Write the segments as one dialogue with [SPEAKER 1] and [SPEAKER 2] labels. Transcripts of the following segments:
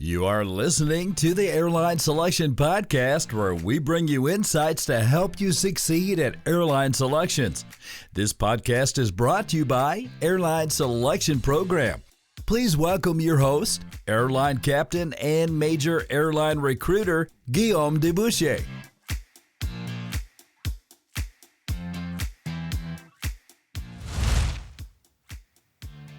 [SPEAKER 1] You are listening to the Airline Selection Podcast, where we bring you insights to help you succeed at airline selections. This podcast is brought to you by Airline Selection Program. Please welcome your host, airline captain and major airline recruiter, Guillaume Debauchez.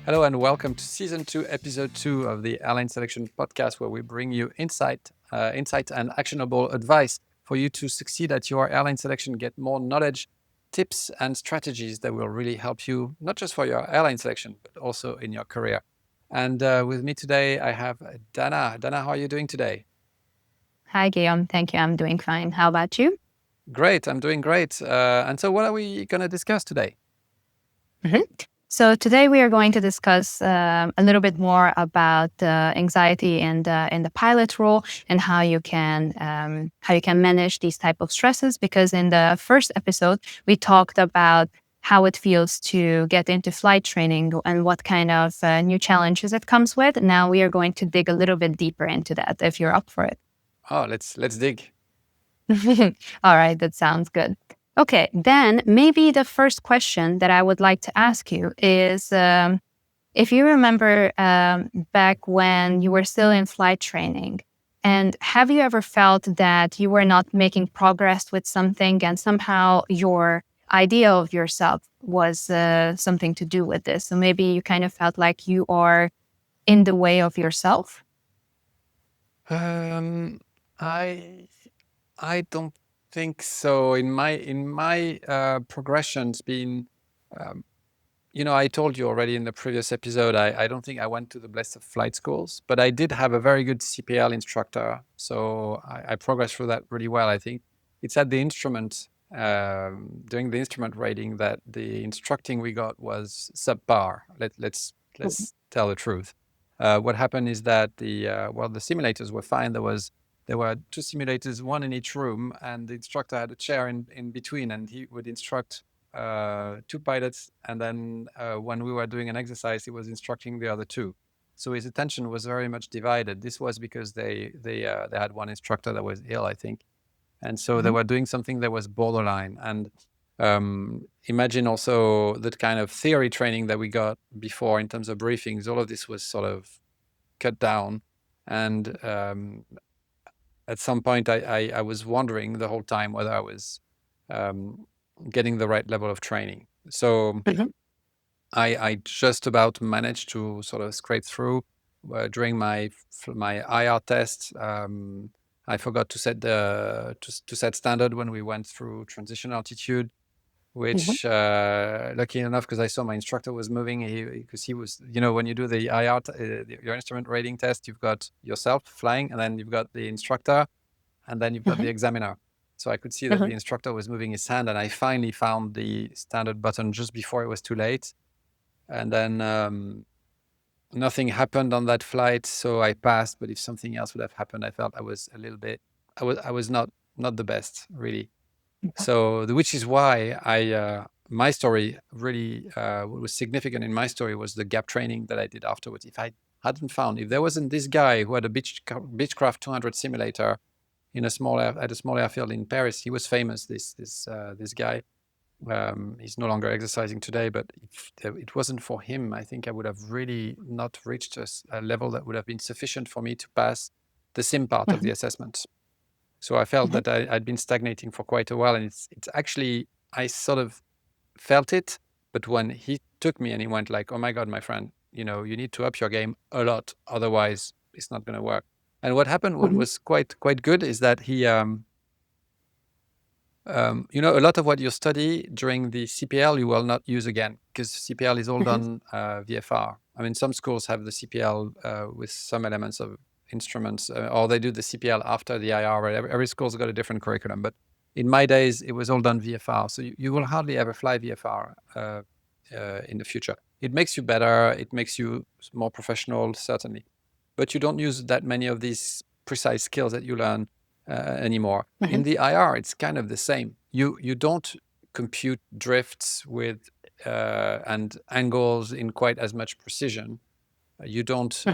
[SPEAKER 2] Hello and welcome to Season 2, Episode 2 of the Airline Selection Podcast, where we bring you insight and actionable advice for you to succeed at your airline selection, get more knowledge, tips, and strategies that will really help you, not just for your airline selection, but also in your career. And with me today, I have Dana. Dana, how are you doing today?
[SPEAKER 3] Hi, Guillaume. Thank you. I'm doing fine. How about you?
[SPEAKER 2] Great. I'm doing great. And so what are we going to discuss today?
[SPEAKER 3] So today we are going to discuss a little bit more about anxiety and in the pilot role and how you can manage these type of stresses. Because in the first episode we talked about how it feels to get into flight training and what kind of new challenges it comes with. Now we are going to dig a little bit deeper into that. If you're up for it.
[SPEAKER 2] Oh, let's dig.
[SPEAKER 3] All right, that sounds good. Okay, then maybe the first question that I would like to ask you is if you remember back when you were still in flight training, and have you ever felt that you were not making progress with something and somehow your idea of yourself was something to do with this? So maybe you kind of felt like you are in the way of yourself?
[SPEAKER 2] I don't think so. In my progressions, I told you already in the previous episode, I don't think I went to the best of flight schools, but I did have a very good CPL instructor, so I progressed through that really well. I think it's at the instrument, doing the instrument rating, that the instructing we got was subpar. Let's tell the truth. What happened is that the simulators were fine. There were two simulators, one in each room, and the instructor had a chair in between, and he would instruct two pilots, and then when we were doing an exercise, he was instructing the other two. So his attention was very much divided. This was because they had one instructor that was ill, I think, and so they were doing something that was borderline. And imagine also the kind of theory training that we got before in terms of briefings. All of this was sort of cut down, and at some point, I was wondering the whole time whether I was getting the right level of training. So I just about managed to sort of scrape through. During my IR test, I forgot to set standard when we went through transition altitude, which lucky enough, because I saw my instructor was moving, because he was, when you do the IR, your instrument rating test, you've got yourself flying, and then you've got the instructor, and then you've got the examiner. So I could see that the instructor was moving his hand, and I finally found the standard button just before it was too late. And then nothing happened on that flight, so I passed. But if something else would have happened, I felt I was a little bit, I was not the best, really. So, which is why my story really, what was significant in my story was the gap training that I did afterwards. If there wasn't this guy who had a Beechcraft 200 simulator at a small airfield in Paris, he was famous. This guy, he's no longer exercising today. But if it wasn't for him, I think I would have really not reached a level that would have been sufficient for me to pass the sim part of the assessment. So I felt that I'd been stagnating for quite a while, and it's actually, I sort of felt it, but when he took me and he went like, "Oh my God, my friend, you need to up your game a lot, otherwise it's not going to work." And what happened, what was quite good, is that he, a lot of what you study during the CPL you will not use again, because CPL is all done VFR. I mean, some schools have the CPL with some elements of instruments, or they do the CPL after the IR. Every school's got a different curriculum, but in my days it was all done VFR, so you will hardly ever fly VFR in the future. It makes you better, it makes you more professional, certainly, but you don't use that many of these precise skills that you learn anymore. In the IR, it's kind of the same. You don't compute drifts with and angles in quite as much precision. You don't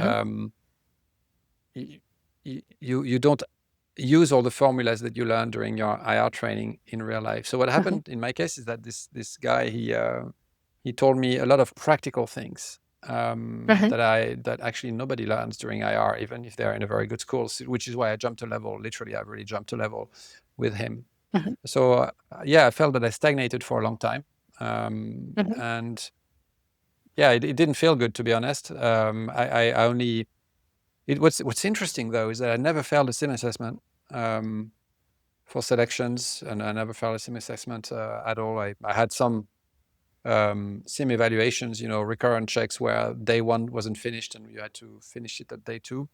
[SPEAKER 2] you don't use all the formulas that you learn during your IR training in real life. So what happened in my case is that this guy, he told me a lot of practical things that actually nobody learns during IR, even if they're in a very good school, which is why I jumped a level. Literally, I really jumped a level with him. So I felt that I stagnated for a long time. And yeah, it didn't feel good, to be honest. I only, what's interesting though, is that I never failed a sim assessment for selections, and I never failed a sim assessment at all. I had some sim evaluations, recurrent checks where day one wasn't finished and you had to finish it at day two.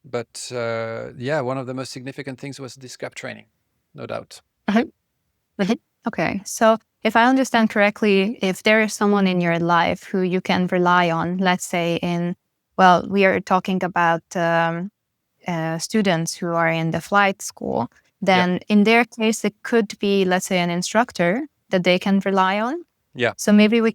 [SPEAKER 2] But one of the most significant things was this gap training, no doubt.
[SPEAKER 3] Okay, so if I understand correctly, if there is someone in your life who you can rely on, let's say we are talking about students who are in the flight school, then in their case, it could be, let's say, an instructor that they can rely on.
[SPEAKER 2] Yeah.
[SPEAKER 3] So maybe we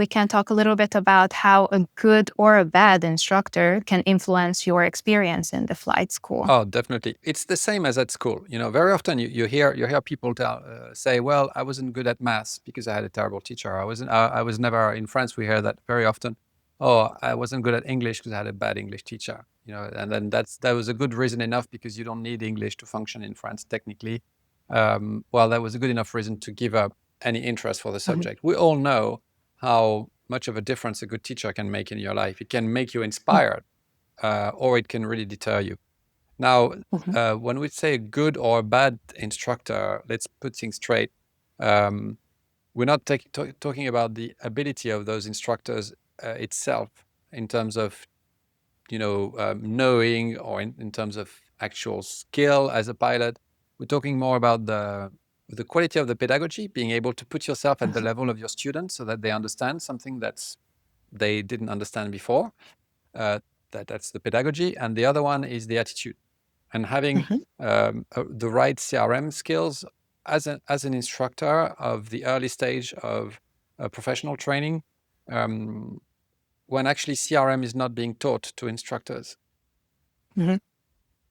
[SPEAKER 3] can talk a little bit about how a good or a bad instructor can influence your experience in the flight school.
[SPEAKER 2] Oh, definitely. It's the same as at school. Very often you hear people say, "Well, I wasn't good at maths because I had a terrible teacher. I was never in France." We hear that very often. "Oh, I wasn't good at English because I had a bad English teacher." And then that was a good reason enough, because you don't need English to function in France technically. That was a good enough reason to give up any interest for the subject. We all know how much of a difference a good teacher can make in your life. It can make you inspired, or it can really deter you. Now, when we say good or bad instructor, let's put things straight. We're not talking about the ability of those instructors itself in terms of, knowing, or in terms of actual skill as a pilot. We're talking more about the quality of the pedagogy, being able to put yourself at the level of your students so that they understand something that they didn't understand before. That's the pedagogy. And the other one is the attitude. And having the right CRM skills as an instructor of the early stage of professional training, when actually CRM is not being taught to instructors.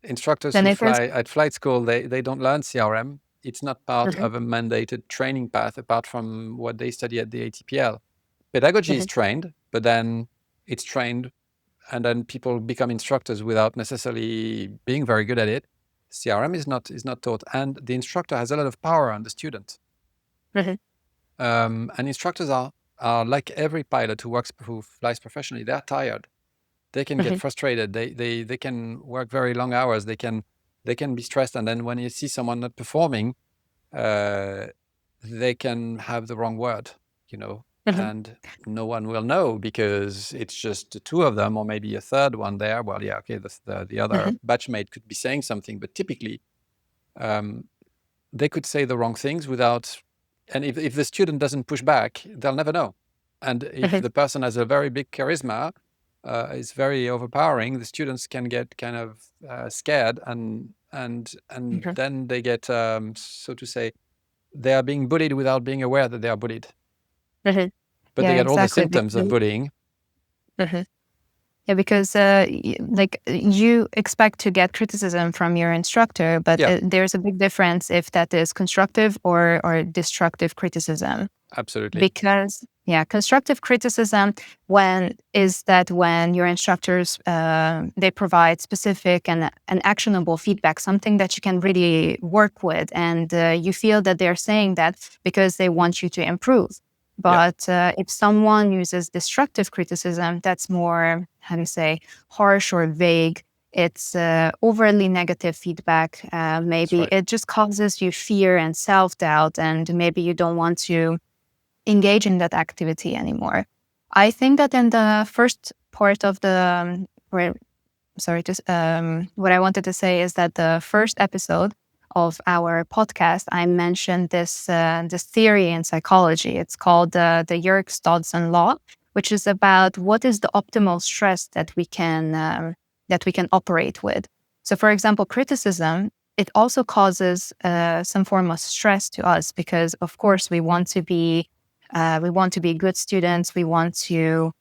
[SPEAKER 2] Instructors
[SPEAKER 3] Then
[SPEAKER 2] who fly at flight school, they don't learn CRM. It's not part of a mandated training path, apart from what they study at the ATPL. Pedagogy is trained, but then it's trained, and then people become instructors without necessarily being very good at it. CRM is not taught, and the instructor has a lot of power on the student. And instructors are like every pilot who flies professionally. They're tired. They can get frustrated. They can work very long hours. They can be stressed, and then when you see someone not performing, they can have the wrong word, and no one will know, because it's just the two of them, or maybe a third one there. Well, yeah, okay, the other batchmate could be saying something, but typically they could say the wrong things without, and if the student doesn't push back, they'll never know. And if the person has a very big charisma, is very overpowering, the students can get kind of scared, and then they get, so to say, they are being bullied without being aware that they are bullied. But they get all the symptoms of bullying.
[SPEAKER 3] Yeah, because you expect to get criticism from your instructor, but there's a big difference if that is constructive or destructive criticism.
[SPEAKER 2] Absolutely.
[SPEAKER 3] Because constructive criticism when your instructors they provide specific and actionable feedback, something that you can really work with, and you feel that they're saying that because they want you to improve. But if someone uses destructive criticism, that's more, harsh or vague. It's overly negative feedback. Maybe it just causes you fear and self-doubt, and maybe you don't want to engage in that activity anymore. I think that in the first part of what I wanted to say is that the first episode of our podcast, I mentioned this theory in psychology. It's called the Yurks-Dodson Law, which is about what is the optimal stress that we can operate with. So, for example, criticism, it also causes some form of stress to us, because, of course, we want to be good students. We want to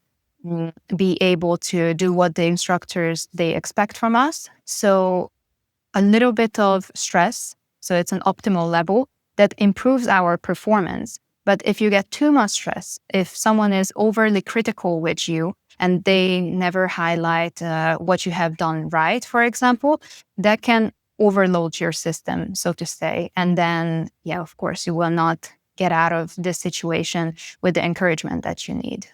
[SPEAKER 3] be able to do what the instructors they expect from us. So a little bit of stress, so it's an optimal level that improves our performance. But if you get too much stress, if someone is overly critical with you and they never highlight what you have done right, for example, that can overload your system, so to say. And then, yeah, of course, you will not get out of this situation with the encouragement that you need.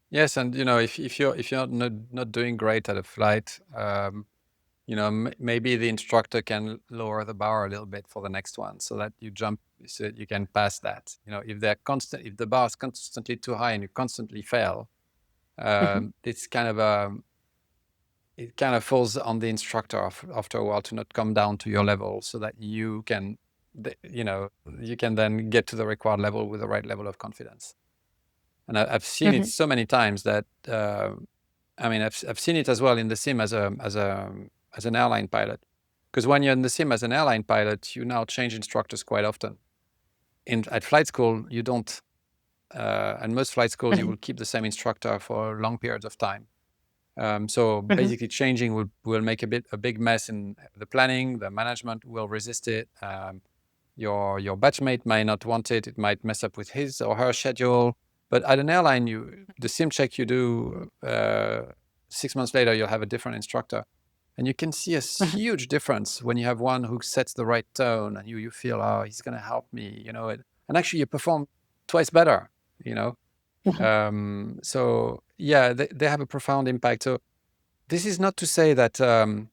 [SPEAKER 2] Yes, and if you're not doing great at a flight, maybe the instructor can lower the bar a little bit for the next one, so that you jump, so that you can pass that. If if the bar is constantly too high and you constantly fail, it's it kind of falls on the instructor after a while to not come down to your level, so that you can then get to the required level with the right level of confidence. And I've seen it so many times that I've seen it as well in the sim as an airline pilot, because when you're in the sim as an airline pilot, you now change instructors quite often. At flight school, you don't. And most flight schools, you will keep the same instructor for long periods of time. So basically, changing will make a big mess in the planning. The management will resist it. Your batchmate may not want it. It might mess up with his or her schedule. But at an airline, the sim check you do 6 months later, you'll have a different instructor, and you can see a huge difference when you have one who sets the right tone, and you feel, oh, he's going to help me, and actually you perform twice better, So yeah, they have a profound impact. So this is not to say that to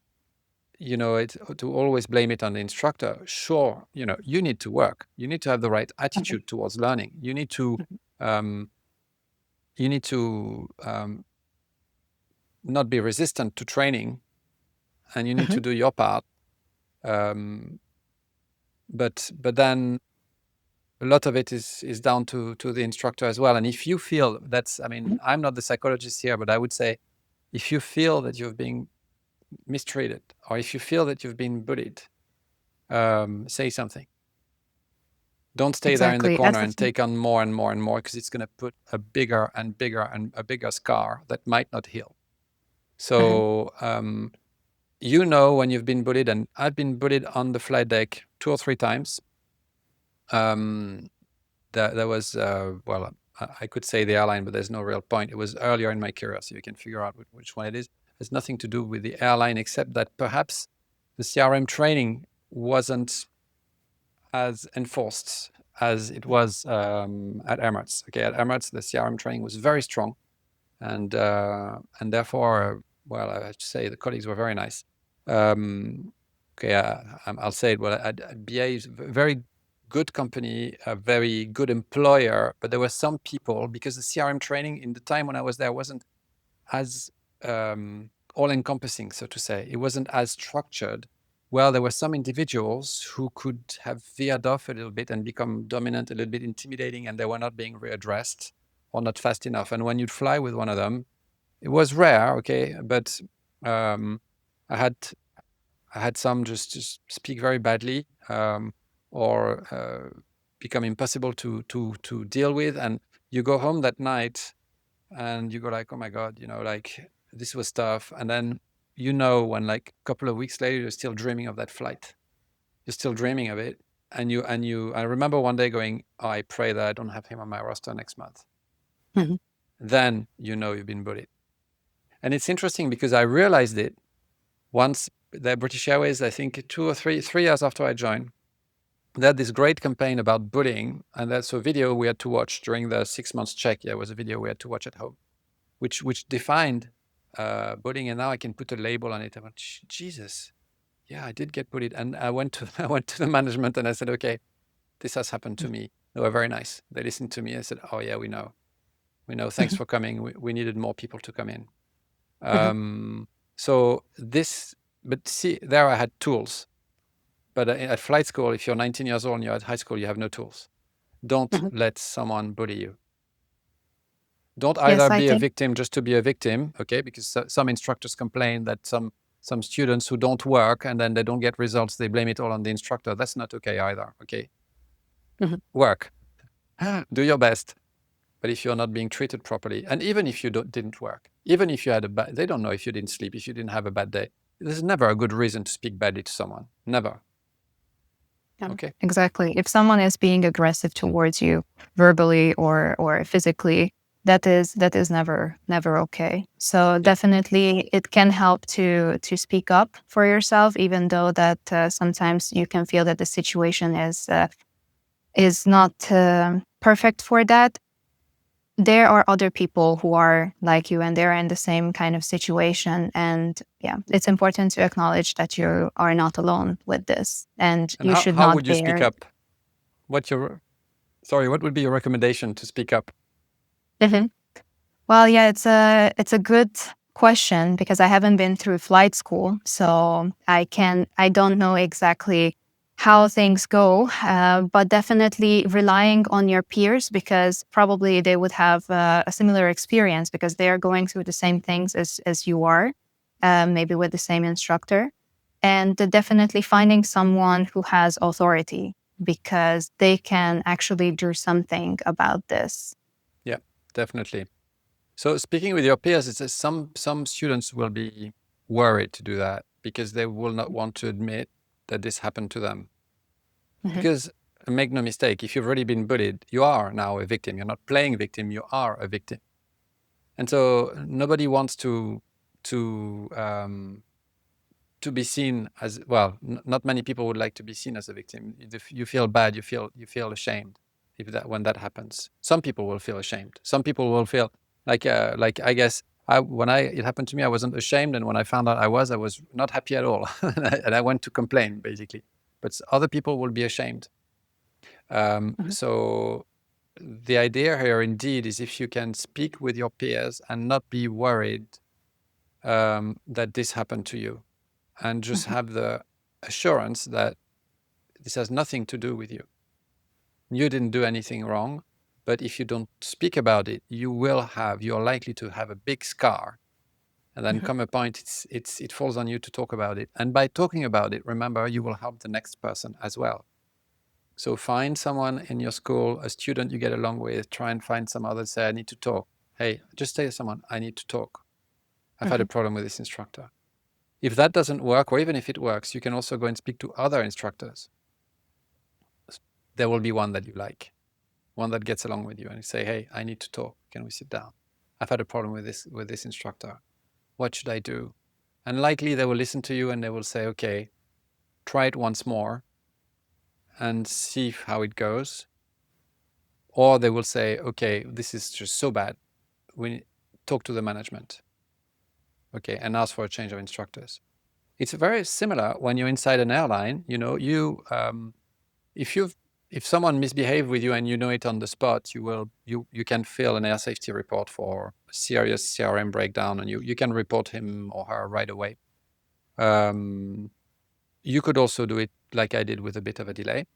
[SPEAKER 2] always blame it on the instructor. Sure, you need to work. You need to have the right attitude towards learning. You need to not be resistant to training, and you need to do your part. But then a lot of it is down to the instructor as well. And if you feel I'm not the psychologist here, but I would say, if you feel that you've been mistreated, or if you feel that you've been bullied, say something. Don't stay there in the corner and take on more and more and more, because it's going to put a bigger and bigger and a bigger scar that might not heal. So when you've been bullied, and I've been bullied on the flight deck 2 or 3 times. There was I could say the airline, but there's no real point. It was earlier in my career, so you can figure out which one it is. It's nothing to do with the airline, except that perhaps the CRM training wasn't as enforced as it was at Emirates. Okay, at Emirates, the CRM training was very strong, and therefore, I have to say the colleagues were very nice. I'll say it. Well, at BA is a very good company, a very good employer, but there were some people, because the CRM training in the time when I was there wasn't as all-encompassing, so to say. It wasn't as structured. Well, there were some individuals who could have veered off a little bit and become dominant, a little bit intimidating, and they were not being readdressed or not fast enough. And when you'd fly with one of them, it was rare, okay, but I had some just speak very badly, or become impossible to deal with. And you go home that night and you go like, oh my God, this was tough. And then, when like a couple of weeks later, you're still dreaming of that flight. You're still dreaming of it. And I remember one day going, oh, I pray that I don't have him on my roster next month. Then, you've been bullied. And it's interesting, because I realized it once. The British Airways, I think 2 or 3 years after I joined, they had this great campaign about bullying, and that's a video we had to watch during the 6 months check. Yeah, it was a video we had to watch at home, which defined bullying. And now I can put a label on it. I went, Jesus, yeah, I did get bullied. And I went to the management and I said, okay, this has happened to me. They were very nice. They listened to me. I said, oh yeah, we know. Thanks for coming. We needed more people to come in. But see, there I had tools. But at flight school, if you're 19 years old and you're at high school, you have no tools. Don't let someone bully you. Don't either be a victim just to be a victim, okay? Because some instructors complain that some students who don't work and then they don't get results, they blame it all on the instructor. That's not okay either, okay? Work. Do your best. But if you're not being treated properly, and even if you didn't work, even if you had they don't know if you didn't sleep, if you didn't have a bad day. There's never a good reason to speak badly to someone. Never.
[SPEAKER 3] Yeah,
[SPEAKER 2] Okay.
[SPEAKER 3] exactly. If someone is being aggressive towards you verbally or physically, that is never okay. So definitely it can help to speak up for yourself, even though that sometimes you can feel that the situation is not perfect for that. There are other people who are like you and they're in the same kind of situation. And yeah, it's important to acknowledge that you are not alone with this and you should
[SPEAKER 2] how
[SPEAKER 3] not
[SPEAKER 2] would you speak
[SPEAKER 3] bear.
[SPEAKER 2] up? What would be your recommendation to speak up?
[SPEAKER 3] Mhm. Well, yeah, it's a good question because I haven't been through flight school, so I don't know exactly how things go, but definitely relying on your peers because probably they would have a similar experience because they are going through the same things as you are, maybe with the same instructor, and definitely finding someone who has authority because they can actually do something about this.
[SPEAKER 2] Yeah, definitely. So speaking with your peers, it's some students will be worried to do that because they will not want to admit that this happened to them.
[SPEAKER 3] Mhm.
[SPEAKER 2] Because make no mistake, if you've already been bullied, you are now a victim. You're not playing victim, you are a victim. And so nobody wants to be seen as well. Not many people would like to be seen as a victim. If you feel bad, you feel ashamed. When that happens, some people will feel ashamed. Some people will feel like I guess it happened to me, I wasn't ashamed, and when I found out I was not happy at all, and I went to complain basically. But other people will be ashamed.
[SPEAKER 3] Mhm.
[SPEAKER 2] So the idea here indeed is if you can speak with your peers and not be worried that this happened to you, and just
[SPEAKER 3] Mhm.
[SPEAKER 2] have the assurance that this has nothing to do with you. You didn't do anything wrong, but if you don't speak about it, you're likely to have a big scar. And then
[SPEAKER 3] Mhm.
[SPEAKER 2] come a point, it falls on you to talk about it. And by talking about it, remember, you will help the next person as well. So find someone in your school, a student you get along with, try and find some others, say, I need to talk. Hey, just tell someone, I need to talk. I've had a
[SPEAKER 3] Mhm.
[SPEAKER 2] problem with this instructor. If that doesn't work, or even if it works, you can also go and speak to other instructors. There will be one that you like, one that gets along with you, and you say, hey, I need to talk. Can we sit down? I've had a problem with this instructor. What should I do? And likely they will listen to you and they will say, okay, try it once more and see how it goes. Or they will say, okay, this is just so bad. We talk to the management. Okay, and ask for a change of instructors. It's very similar when you're inside an airline. If someone misbehaved with you and you know it on the spot, you can fill an air safety report for a serious CRM breakdown, and you can report him or her right away. You could also do it like I did with a bit of a delay.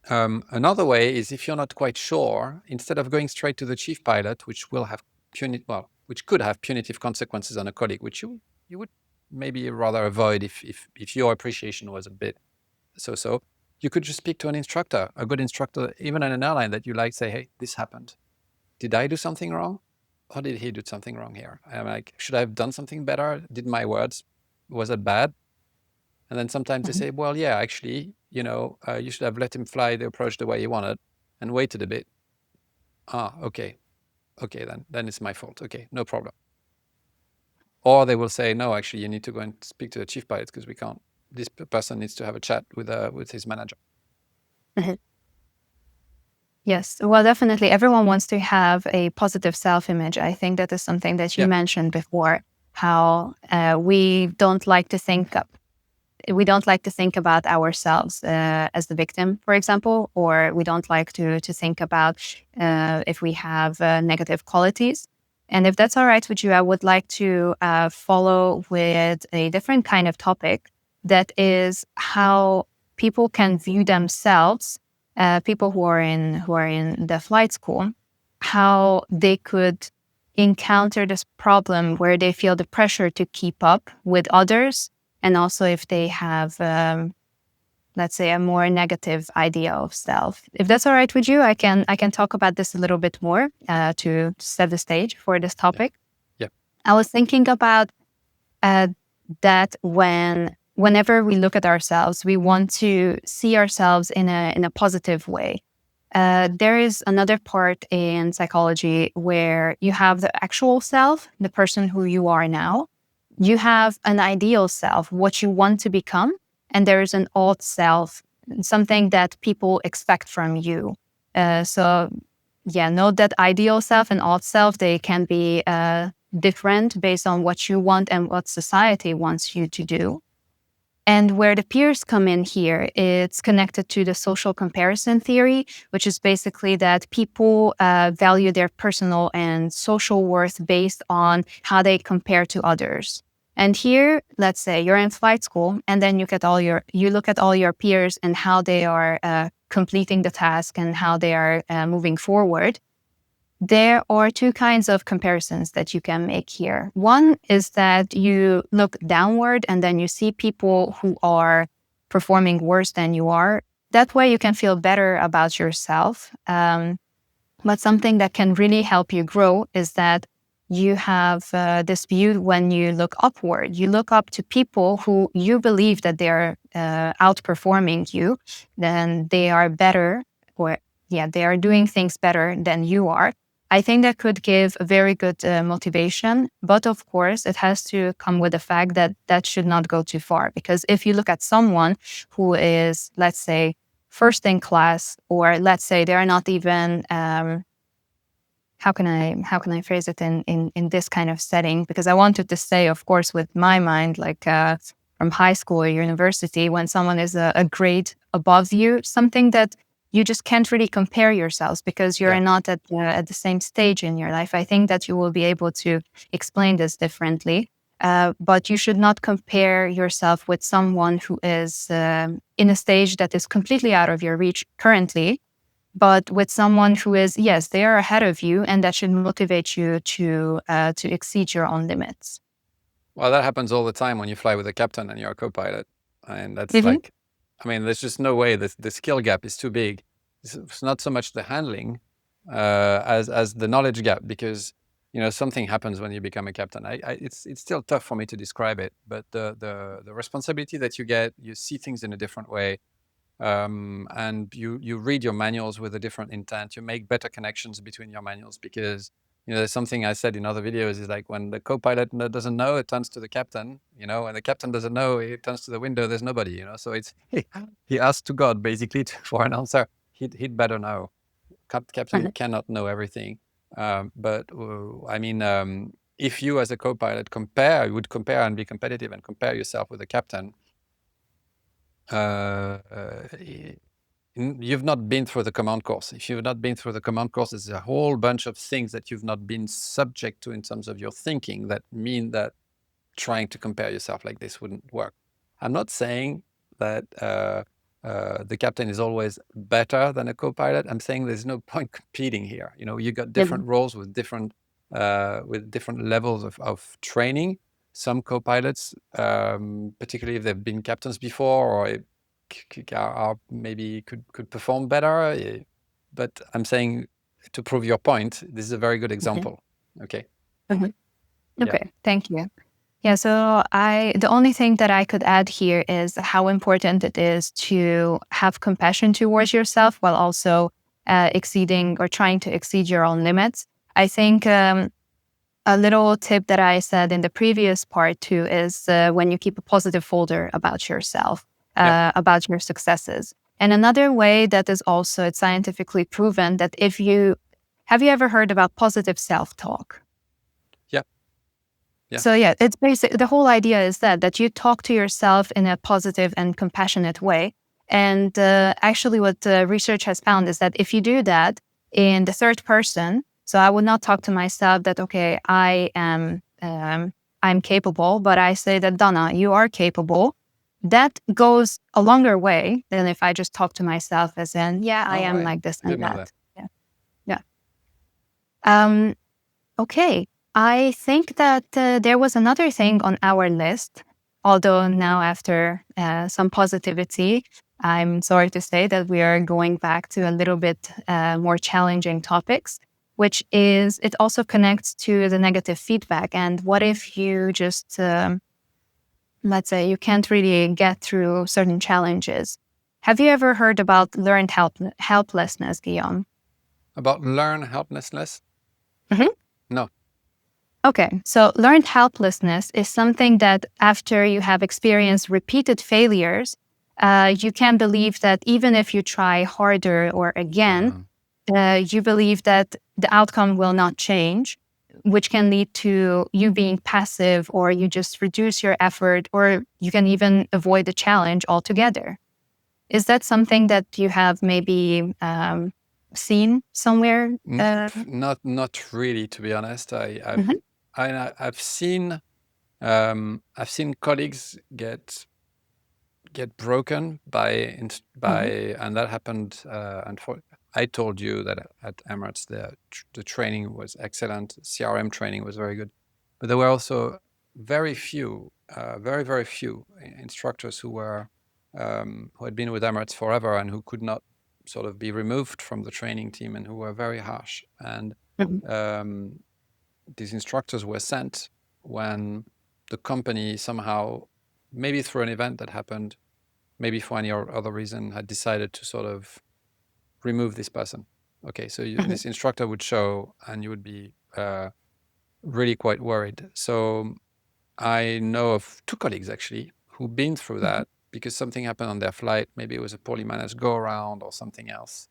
[SPEAKER 2] Another way is if you're not quite sure, instead of going straight to the chief pilot, which could have punitive consequences on a colleague, which you would maybe rather avoid if your appreciation was a bit so. You could just speak to an instructor, a good instructor, even in an airline that you like, say, hey, this happened. Did I do something wrong? Or did he do something wrong here? I'm like, should I have done something better? Was it bad? And then sometimes they
[SPEAKER 3] Mhm.
[SPEAKER 2] say, well, yeah, actually, you should have let him fly the approach the way he wanted and waited a bit. Okay. Okay, then it's my fault. Okay, no problem. Or they will say, no, actually, you need to go and speak to the chief pilot because we can't. This person needs to have a chat with his manager.
[SPEAKER 3] Mhm. Yes, well, definitely. Everyone wants to have a positive self-image. I think that is something that you
[SPEAKER 2] Yeah.
[SPEAKER 3] mentioned before. How we don't like to think about ourselves as the victim, for example, or we don't like to think about if we have negative qualities. And if that's all right with you, I would like to follow with a different kind of topic that is how people can view themselves, people who are in the flight school, how they could encounter this problem where they feel the pressure to keep up with others, and also if they have let's say, a more negative idea of self. If that's all right with you, I can talk about this a little bit more to set the stage for this topic.
[SPEAKER 2] Yeah.
[SPEAKER 3] I was thinking about that whenever we look at ourselves, we want to see ourselves in a positive way. There is another part in psychology where you have the actual self, the person who you are now. You have an ideal self, what you want to become, and there is an old self, something that people expect from you. Note that ideal self and old self, they can be different based on what you want and what society wants you to do. And where the peers come in here, it's connected to the social comparison theory, which is basically that people value their personal and social worth based on how they compare to others. And here, let's say you're in flight school, and then you look at all your peers and how they are completing the task and how they are moving forward. There are two kinds of comparisons that you can make here. One is that you look downward and then you see people who are performing worse than you are. That way you can feel better about yourself. But something that can really help you grow is that you have this view when you look upward. You look up to people who you believe that they're outperforming you, then they are better, they are doing things better than you are. I think that could give a very good motivation, but of course it has to come with the fact that that should not go too far. Because if you look at someone who is, let's say, first in class, or let's say they're not even, how can I phrase it in this kind of setting? Because I wanted to say, of course, with my mind, like from high school or university, when someone is a grade above you, something that you just can't really compare yourselves because you're not at the same stage in your life. I think that you will be able to explain this differently, but you should not compare yourself with someone who is in a stage that is completely out of your reach currently, but with someone who is, yes, they are ahead of you, and that should motivate you to exceed your own limits.
[SPEAKER 2] Well, that happens all the time when you fly with a captain and you're a co-pilot. And that's there's just no way. The skill gap is too big. It's not so much the handling as the knowledge gap, because something happens when you become a captain. It's still tough for me to describe it, but the responsibility that you get, you see things in a different way, and you read your manuals with a different intent. You make better connections between your manuals because there's something I said in other videos, is like when the co-pilot doesn't know, it turns to the captain, and the captain doesn't know, it turns to the window, there's nobody, so it's, he asks to God basically for an answer. He'd better know. Captain cannot know everything. If you as a co-pilot would compare and be competitive and compare yourself with the captain, you've not been through the command course. If you've not been through the command course, there's a whole bunch of things that you've not been subject to in terms of your thinking that mean that trying to compare yourself like this wouldn't work. I'm not saying that the captain is always better than a co-pilot. I'm saying there's no point competing here. You got different roles with different levels of training. Some co-pilots, particularly if they've been captains before, or maybe could perform better. But I'm saying, to prove your point, this is a very good example. Okay.
[SPEAKER 3] Okay, thank you. Yeah, so the only thing that I could add here is how important it is to have compassion towards yourself while also exceeding or trying to exceed your own limits. I think a little tip that I said in the previous part too is when you keep a positive folder about yourself, about your successes. And another way that is also, it's scientifically proven that have you ever heard about positive self-talk?
[SPEAKER 2] Yeah.
[SPEAKER 3] So it's basic. The whole idea is that you talk to yourself in a positive and compassionate way. And actually what research has found is that if you do that in the third person, so I would not talk to myself that, okay, I'm capable, but I say that, Donna, you are capable. That goes a longer way than if I just talk to myself as in, I am like this and that. Yeah. Okay. I think that there was another thing on our list, although now after some positivity, I'm sorry to say that we are going back to a little bit more challenging topics, which is it also connects to the negative feedback. And what if you just, let's say, you can't really get through certain challenges? Have you ever heard about learned helplessness, Guillaume?
[SPEAKER 2] About learn helplessness?
[SPEAKER 3] Mhm.
[SPEAKER 2] No.
[SPEAKER 3] Okay, so learned helplessness is something that after you have experienced repeated failures, you can believe that even if you try harder or again, you believe that the outcome will not change, which can lead to you being passive, or you just reduce your effort, or you can even avoid the challenge altogether. Is that something that you have maybe seen somewhere?
[SPEAKER 2] Not really, to be honest.
[SPEAKER 3] Mhm,
[SPEAKER 2] I've seen colleagues get broken by
[SPEAKER 3] mhm,
[SPEAKER 2] and that happened. And I told you that at Emirates the training was excellent. CRM training was very good, but there were also very few, very few instructors who had been with Emirates forever and who could not sort of be removed from the training team and who were very harsh. And
[SPEAKER 3] mhm,
[SPEAKER 2] um, these instructors were sent when the company somehow, maybe through an event that happened, maybe for any or other reason, had decided to sort of remove this person. Okay, so
[SPEAKER 3] mhm,
[SPEAKER 2] this instructor would show and you would be really quite worried. So I know of two colleagues actually who've been through
[SPEAKER 3] mhm,
[SPEAKER 2] that because something happened on their flight. Maybe it was a poorly managed go around or something else.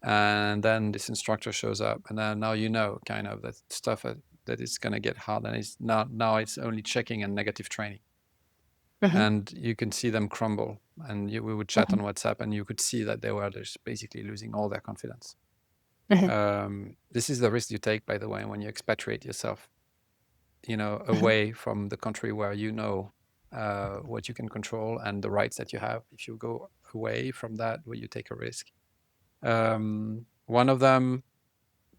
[SPEAKER 2] And then this instructor shows up, and then now you know kind of that stuff that is going to get hard, and it's now it's only checking and negative training,
[SPEAKER 3] mhm,
[SPEAKER 2] and you can see them crumble. And we would chat on
[SPEAKER 3] mhm,
[SPEAKER 2] WhatsApp, and you could see that they were just basically losing all their confidence.
[SPEAKER 3] mhm,
[SPEAKER 2] This is the risk you take, by the way, when you expatriate yourself,
[SPEAKER 3] mhm,
[SPEAKER 2] away from the country where what you can control and the rights that you have. If you go away from that, where you take a risk. One of them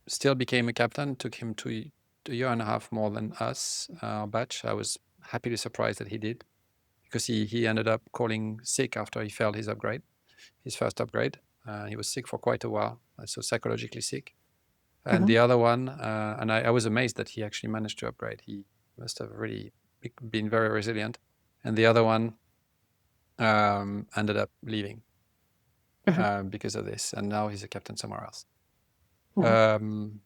[SPEAKER 2] still became a captain. Took him a year and a half more than us, our batch. I was happily surprised that he did, because he ended up calling sick after he failed his first upgrade. He was sick for quite a while, so psychologically sick. And
[SPEAKER 3] mhm.
[SPEAKER 2] the other one, and I was amazed that he actually managed to upgrade. He must have really been very resilient. And the other one ended up leaving
[SPEAKER 3] Mhm,
[SPEAKER 2] because of this, and now he's a captain somewhere else.
[SPEAKER 3] mhm,
[SPEAKER 2] um,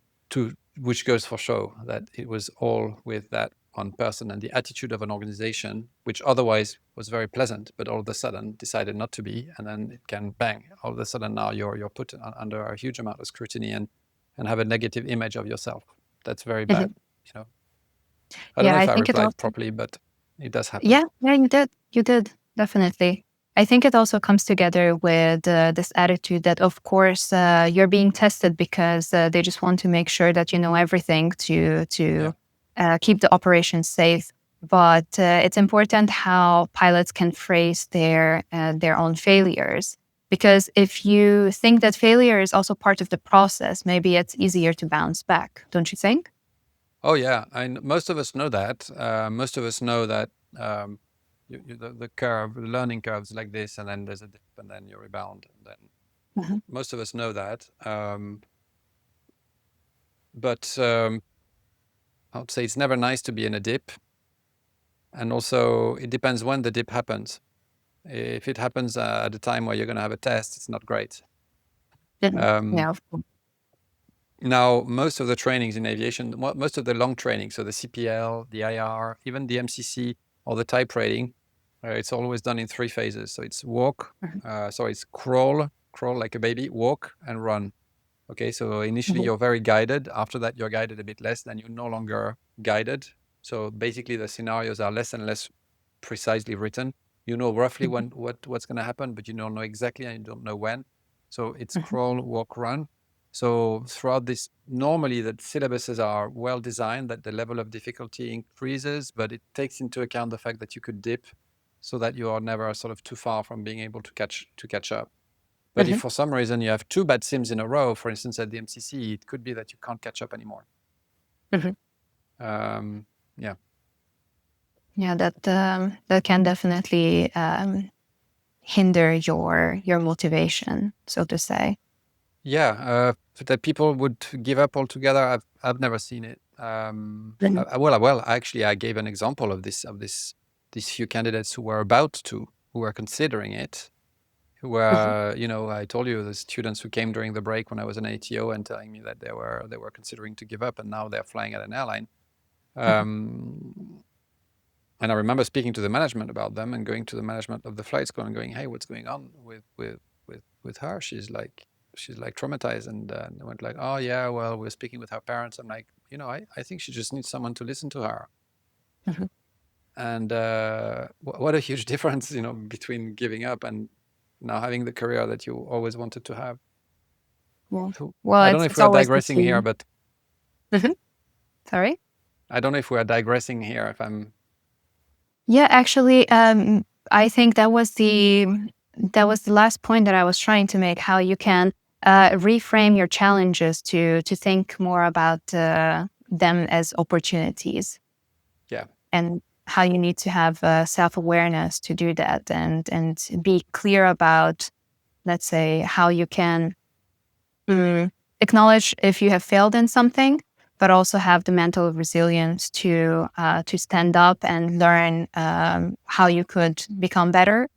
[SPEAKER 2] which goes for show that it was all with that one person and the attitude of an organization, which otherwise was very pleasant, but all of a sudden decided not to be, and then it can bang. All of a sudden now you're put under a huge amount of scrutiny and have a negative image of yourself. That's very bad.
[SPEAKER 3] mhm.
[SPEAKER 2] I don't know
[SPEAKER 3] Yeah, I
[SPEAKER 2] if I
[SPEAKER 3] think it
[SPEAKER 2] replied
[SPEAKER 3] also.
[SPEAKER 2] properly, but it does happen.
[SPEAKER 3] Yeah, you did. You did, definitely. I think it also comes together with this attitude that, of course, you're being tested because they just want to make sure that you know everything
[SPEAKER 2] Yeah.
[SPEAKER 3] to keep the operation safe. But it's important how pilots can phrase their own failures, because if you think that failure is also part of the process, maybe it's easier to bounce back, don't you think?
[SPEAKER 2] Oh yeah, most of us know that. Most of us know that the curve, the learning curves like this, and then there's a dip, and then you rebound. And then
[SPEAKER 3] Mhm,
[SPEAKER 2] most of us know that. But I would say it's never nice to be in a dip, and also it depends when the dip happens. If it happens at a time where you're going to have a test, it's not great.
[SPEAKER 3] mhm.
[SPEAKER 2] Um,
[SPEAKER 3] Yeah, of course.
[SPEAKER 2] Now, most of the trainings in aviation, most of the long training, so the CPL, the IR, even the MCC or the type rating, it's always done in 3 phases. So it's
[SPEAKER 3] Mhm,
[SPEAKER 2] it's crawl like a baby, walk and run. Okay, so initially
[SPEAKER 3] mhm,
[SPEAKER 2] you're very guided. After that, you're guided a bit less. Then you're no longer guided. So basically, the scenarios are less and less precisely written. You know roughly
[SPEAKER 3] mhm,
[SPEAKER 2] what's going to happen, but you don't know exactly and you don't know when. So it's
[SPEAKER 3] mhm,
[SPEAKER 2] crawl, walk, run. So throughout this, normally the syllabuses are well designed, that the level of difficulty increases, but it takes into account the fact that you could dip, so that you are never sort of too far from being able to catch up. But if
[SPEAKER 3] mhm,
[SPEAKER 2] for some reason you have 2 bad sims in a row, for instance at the MCC, it could be that you can't catch up anymore.
[SPEAKER 3] mhm.
[SPEAKER 2] Yeah.
[SPEAKER 3] Yeah, that can definitely hinder your motivation, so to say?
[SPEAKER 2] Yeah, that people would give up altogether. I've never seen it.
[SPEAKER 3] Mhm.
[SPEAKER 2] Actually, I gave an example of these few candidates who were considering it, who
[SPEAKER 3] Mhm.
[SPEAKER 2] were, I told you the students who came during the break when I was an ATO and telling me that they were considering to give up, and now they're flying at an airline.
[SPEAKER 3] Mhm.
[SPEAKER 2] And I remember speaking to the management about them and going to the management of the flight school and going, "Hey, what's going on with her? She's like traumatized." And they went like, "Oh yeah, well, we're speaking with her parents." I'm like, I think she just needs someone to listen to her.
[SPEAKER 3] Mhm.
[SPEAKER 2] And what a huge difference, between giving up and now having the career that you always wanted to have.
[SPEAKER 3] Well,
[SPEAKER 2] So
[SPEAKER 3] well,
[SPEAKER 2] I don't know if
[SPEAKER 3] it's
[SPEAKER 2] we are
[SPEAKER 3] always the
[SPEAKER 2] digressing here,
[SPEAKER 3] key.
[SPEAKER 2] but
[SPEAKER 3] Mhm. Sorry?
[SPEAKER 2] I don't know if we are digressing here. If I'm
[SPEAKER 3] Yeah, actually, I think that was the last point that I was trying to make. How you can reframe your challenges to think more about them as opportunities,
[SPEAKER 2] yeah.
[SPEAKER 3] and how you need to have self-awareness to do that, and be clear about, let's say, how you can mm, acknowledge if you have failed in something, but also have the mental resilience to stand up and learn how you could become better.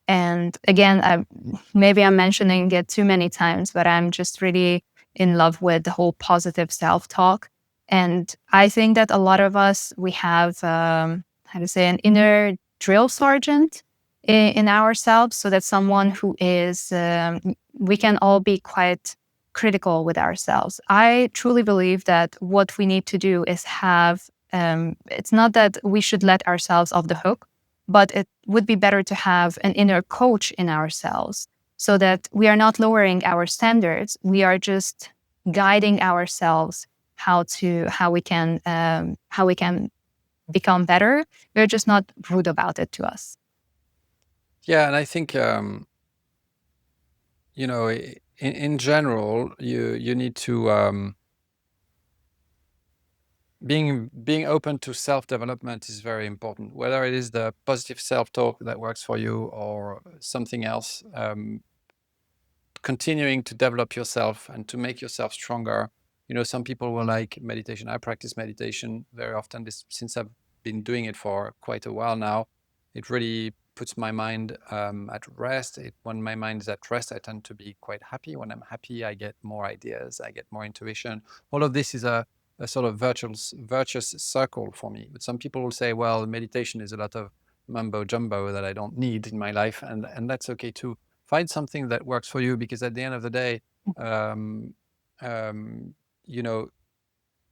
[SPEAKER 3] And again, maybe I'm mentioning it too many times, but I'm just really in love with the whole positive self-talk. And I think that a lot of us, we have, how to say, an inner drill sergeant in ourselves. So that someone who is, we can all be quite critical with ourselves. I truly believe that what we need to do is have, it's not that we should let ourselves off the hook, but it would be better to have an inner coach in ourselves, so that we are not lowering our standards. We are just guiding ourselves how we can become better. We're just not rude about it to us.
[SPEAKER 2] Yeah, and I think in general, you need to being open to self-development is very important. Whether it is the positive self-talk that works for you or something else, continuing to develop yourself and to make yourself stronger. Some people will like meditation. I practice meditation very often. Since I've been doing it for quite a while now, it really puts my mind at rest. When my mind is at rest, I tend to be quite happy. When I'm happy, I get more ideas, I get more intuition. All of this is a sort of virtuous circle for me. But some people will say, well, meditation is a lot of mumbo jumbo that I don't need in my life, and that's okay too. Find something that works for you, because at the end of the day, um, um, you know,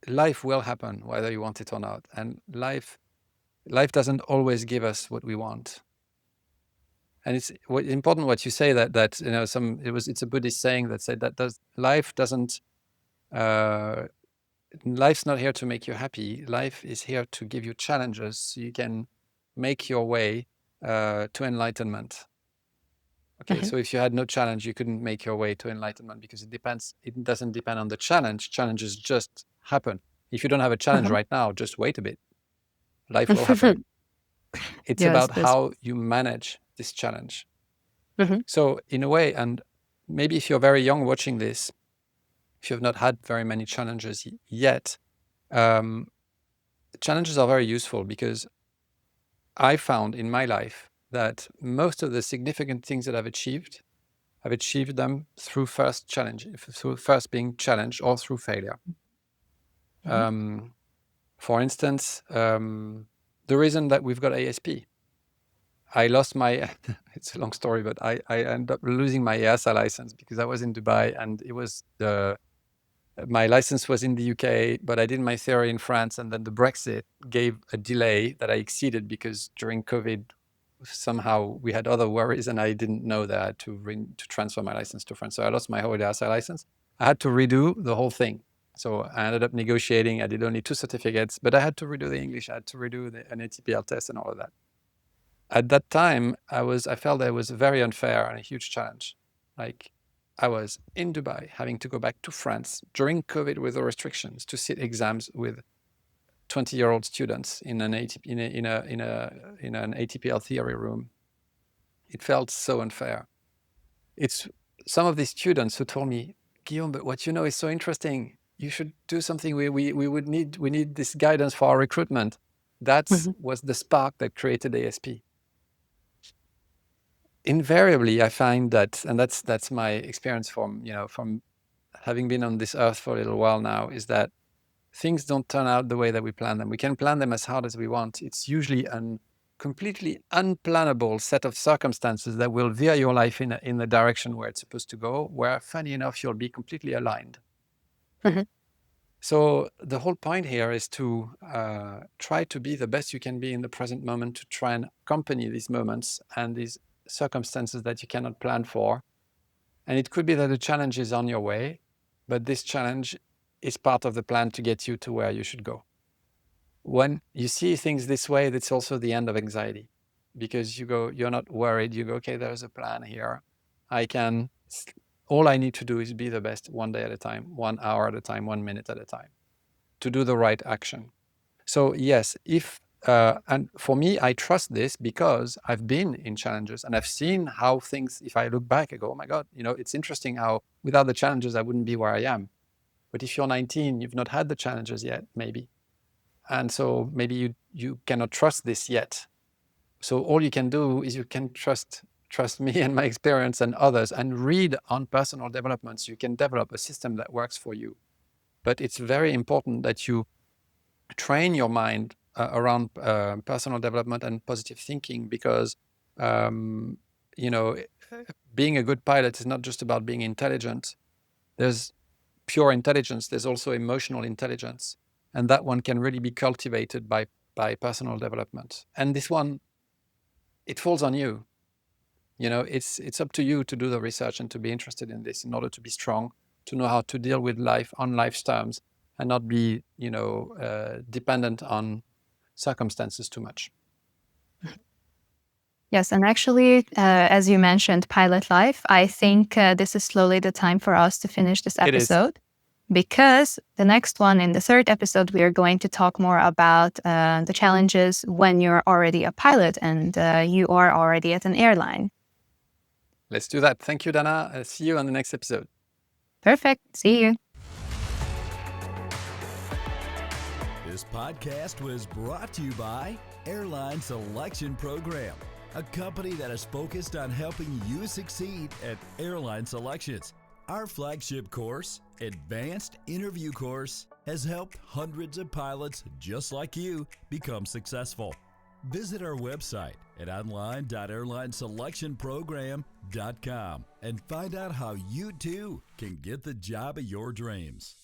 [SPEAKER 2] life will happen whether you want it or not, and life doesn't always give us what we want. And it's important what you say, that it's a Buddhist saying that said that uh, life's not here to make you happy. Life is here to give you challenges so you can make your way to enlightenment. Okay,
[SPEAKER 3] Mhm.
[SPEAKER 2] so if you had no challenge, you couldn't make your way to enlightenment, because it doesn't depend on the challenge. Challenges just happen. If you don't have a challenge
[SPEAKER 3] Mhm.
[SPEAKER 2] right now, just wait a bit. Life will happen. It's
[SPEAKER 3] Yes,
[SPEAKER 2] about
[SPEAKER 3] that's.
[SPEAKER 2] how you manage this challenge.
[SPEAKER 3] Mhm.
[SPEAKER 2] So in a way, and maybe if you're very young watching this, if you've not had very many challenges yet, um, challenges are very useful, because I found in my life that most of the significant things that I've achieved them through through first being challenged or through failure.
[SPEAKER 3] Mhm.
[SPEAKER 2] For instance, the reason that we've got ASP, I lost my, it's a long story, but I ended up losing my EASA license because I was in Dubai, and my license was in the UK, but I did my theory in France, and then the Brexit gave a delay that I exceeded, because during COVID, somehow we had other worries, and I didn't know that I had to transfer my license to France. So I lost my whole EASA license. I had to redo the whole thing. So I ended up negotiating. I did only 2 certificates, but I had to redo the English. I had to redo an ATPL test and all of that. At that time, I felt that it was very unfair and a huge challenge. Like, I was in Dubai, having to go back to France during COVID with the restrictions to sit exams with 20-year-old students in an ATPL theory room. It felt so unfair. It's some of these students who told me, Guillaume, but what you know is so interesting. You should do something. We need this guidance for our recruitment. That was the spark that created ASP. Invariably, I find that, and that's my experience from having been on this earth for a little while now, is that things don't turn out the way that we plan them. We can plan them as hard as we want. It's usually a completely unplannable set of circumstances that will veer your life in the direction where it's supposed to go, where, funny enough, you'll be completely aligned. So the whole point here is to try to be the best you can be in the present moment, to try and accompany these moments and these circumstances that you cannot plan for. And it could be that a challenge is on your way, but this challenge is part of the plan to get you to where you should go. When you see things this way, that's also the end of anxiety, because you're not worried. You go, okay, there's a plan here. All I need to do is be the best one day at a time, 1 hour at a time, 1 minute at a time, to do the right action. So yes, and for me, I trust this because I've been in challenges and I've seen how things, if I look back, I go, oh my God, it's interesting how without the challenges, I wouldn't be where I am. But if you're 19, you've not had the challenges yet, maybe. And so maybe you cannot trust this yet. So all you can do is you can trust me and my experience and others, and read on personal development so you can develop a system that works for you. But it's very important that you train your mind around personal development and positive thinking, because being a good pilot is not just about being intelligent. There's pure intelligence. There's also emotional intelligence, and that one can really be cultivated by personal development. And this one, it falls on you. It's up to you to do the research and to be interested in this in order to be strong, to know how to deal with life on life's terms, and not be, dependent on circumstances too much.
[SPEAKER 3] Yes, and actually, as you mentioned, pilot life, I think this is slowly the time for us to finish this episode, because the next one, in the third episode, we are going to talk more about the challenges when you're already a pilot and you are already at an airline.
[SPEAKER 2] Let's do that. Thank you, Dana. I'll see you on the next episode.
[SPEAKER 3] Perfect. See you.
[SPEAKER 1] This podcast was brought to you by Airline Selection Program, a company that is focused on helping you succeed at airline selections. Our flagship course, Advanced Interview Course, has helped hundreds of pilots just like you become successful. Visit our website at online.airlineselectionprogram.com and find out how you too can get the job of your dreams.